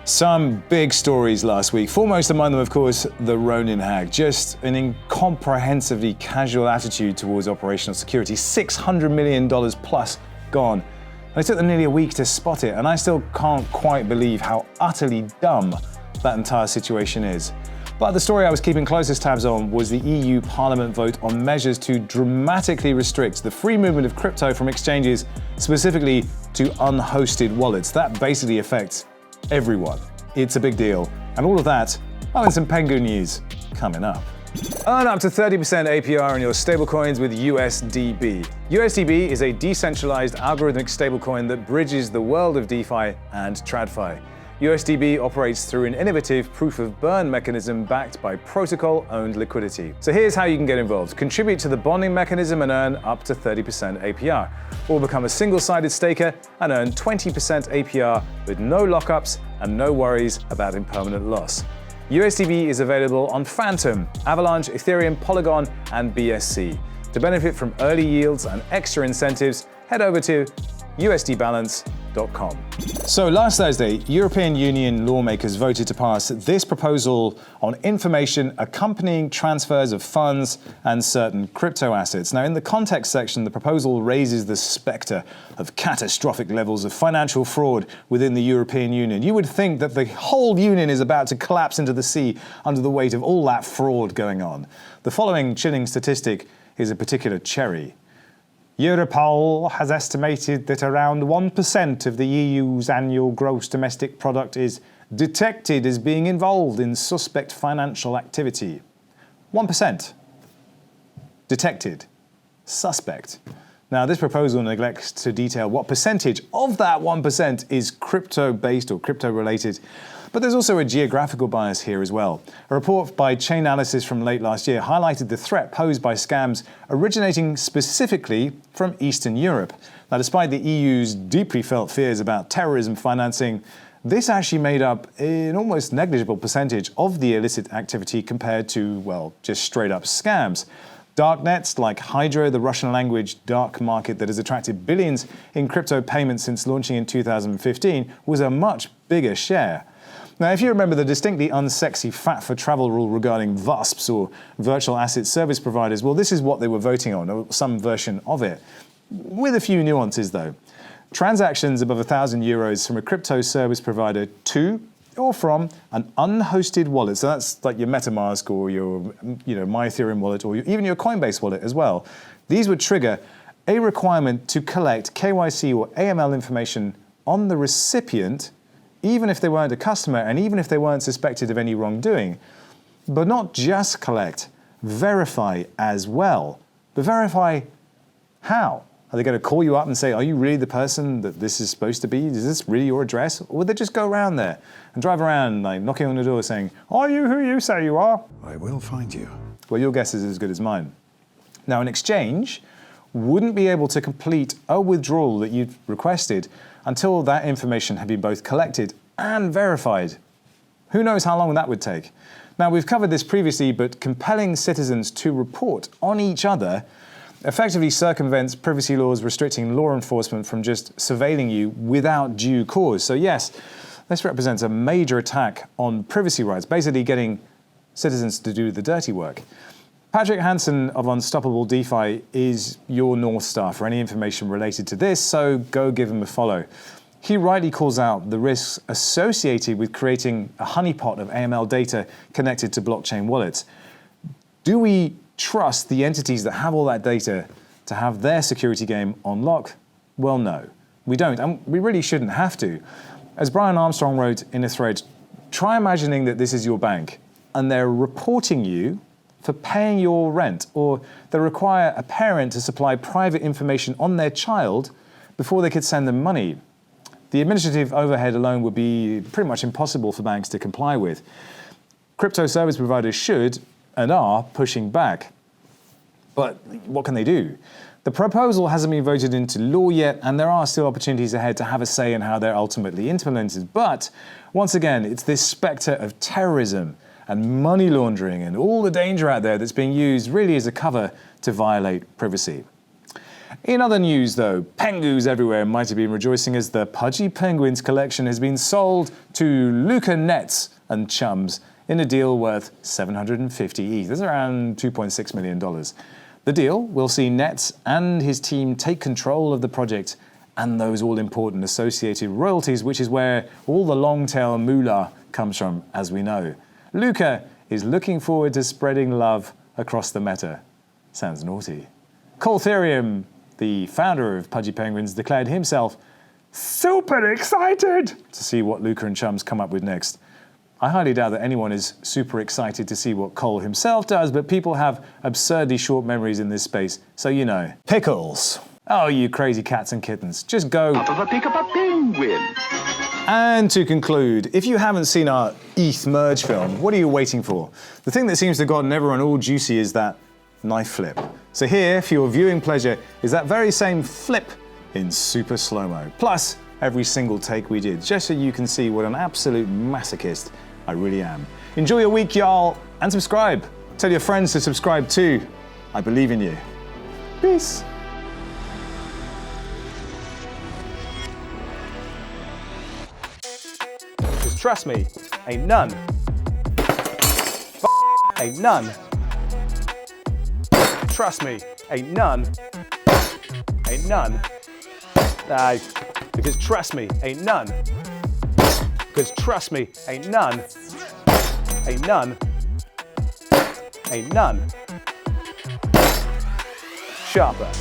Some big stories last week, foremost among them, of course, the Ronin Hack. Just an incomprehensibly casual attitude towards operational security. $600 million plus gone. And it took them nearly a week to spot it, and I still can't quite believe how utterly dumb that entire situation is. But the story I was keeping closest tabs on was the EU Parliament vote on measures to dramatically restrict the free movement of crypto from exchanges, specifically to unhosted wallets. That basically affects everyone. It's a big deal. And all of that, and some Pengu news coming up. Earn up to 30% APR on your stablecoins with USDB. USDB is a decentralized algorithmic stablecoin that bridges the world of DeFi and TradFi. USDB operates through an innovative proof-of-burn mechanism backed by protocol-owned liquidity. So here's how you can get involved. Contribute to the bonding mechanism and earn up to 30% APR. Or become a single-sided staker and earn 20% APR with no lockups and no worries about impermanent loss. USDB is available on Phantom, Avalanche, Ethereum, Polygon, and BSC. To benefit from early yields and extra incentives, head over to usdbalance.com. So last Thursday, European Union lawmakers voted to pass this proposal on information accompanying transfers of funds and certain crypto assets. Now, in the context section, the proposal raises the spectre of catastrophic levels of financial fraud within the European Union. You would think that the whole union is about to collapse into the sea under the weight of all that fraud going on. The following chilling statistic is a particular cherry. Europol has estimated that around 1% of the EU's annual gross domestic product is detected as being involved in suspect financial activity. 1%. Detected. Suspect. Now, this proposal neglects to detail what percentage of that 1% is crypto-based or crypto-related. But there's also a geographical bias here as well. A report by Chainalysis from late last year highlighted the threat posed by scams originating specifically from Eastern Europe. Now, despite the EU's deeply felt fears about terrorism financing, this actually made up an almost negligible percentage of the illicit activity compared to, well, just straight up scams. Darknets like Hydra, the Russian language dark market that has attracted billions in crypto payments since launching in 2015, was a much bigger share. Now, if you remember the distinctly unsexy fat for travel rule regarding VASPs or virtual asset service providers, well, this is what they were voting on, or some version of it. With a few nuances, though. Transactions above €1,000 from a crypto service provider to or from an unhosted wallet, so that's like your MetaMask or your My Ethereum wallet or even your Coinbase wallet as well. These would trigger a requirement to collect KYC or AML information on the recipient, even if they weren't a customer and even if they weren't suspected of any wrongdoing. But not just collect, verify as well. But verify how? Are they going to call you up and say, are you really the person that this is supposed to be? Is this really your address? Or would they just go around there and drive around like knocking on the door saying, are you who you say you are? I will find you. Well, your guess is as good as mine. Now, an exchange wouldn't be able to complete a withdrawal that you'd requested until that information had been both collected and verified. Who knows how long that would take? Now, we've covered this previously, but compelling citizens to report on each other effectively circumvents privacy laws restricting law enforcement from just surveilling you without due cause. So yes, this represents a major attack on privacy rights, basically getting citizens to do the dirty work. Patrick Hansen of Unstoppable DeFi is your North Star for any information related to this, so go give him a follow. He rightly calls out the risks associated with creating a honeypot of AML data connected to blockchain wallets. Do we trust the entities that have all that data to have their security game on lock? Well, no, we don't, and we really shouldn't have to. As Brian Armstrong wrote in a thread, try imagining that this is your bank and they're reporting you for paying your rent, or they require a parent to supply private information on their child before they could send them money. The administrative overhead alone would be pretty much impossible for banks to comply with. Crypto service providers should and are pushing back. But what can they do? The proposal hasn't been voted into law yet, and there are still opportunities ahead to have a say in how they're ultimately implemented. But once again, it's this spectre of terrorism and money laundering and all the danger out there that's being used really as a cover to violate privacy. In other news though, Pengus everywhere might have been rejoicing as the Pudgy Penguins collection has been sold to Luca Nets and Chums in a deal worth 750 ETH. That's around $2.6 million. The deal will see Nets and his team take control of the project and those all-important associated royalties, which is where all the long-tail moolah comes from, as we know. Luca is looking forward to spreading love across the meta. Sounds naughty. Coltherium, the founder of Pudgy Penguins, declared himself super excited to see what Luca and Chums come up with next. I highly doubt that anyone is super excited to see what Cole himself does, but people have absurdly short memories in this space, so you know. Pickles. Oh, you crazy cats and kittens. Just go. Up of a pick up a penguin. And to conclude, if you haven't seen our ETH merge film, what are you waiting for? The thing that seems to have gotten everyone all juicy is that knife flip. So here, for your viewing pleasure, is that very same flip in super slow-mo. Plus, every single take we did, just so you can see what an absolute masochist I really am. Enjoy your week, y'all, and subscribe. Tell your friends to subscribe too. I believe in you. Peace. Just trust me, ain't none. Ain't none. Trust me, ain't none. Ain't none. Aye, because trust me, ain't none. Because trust me, ain't none. Ain't none. Ain't none. Sharper.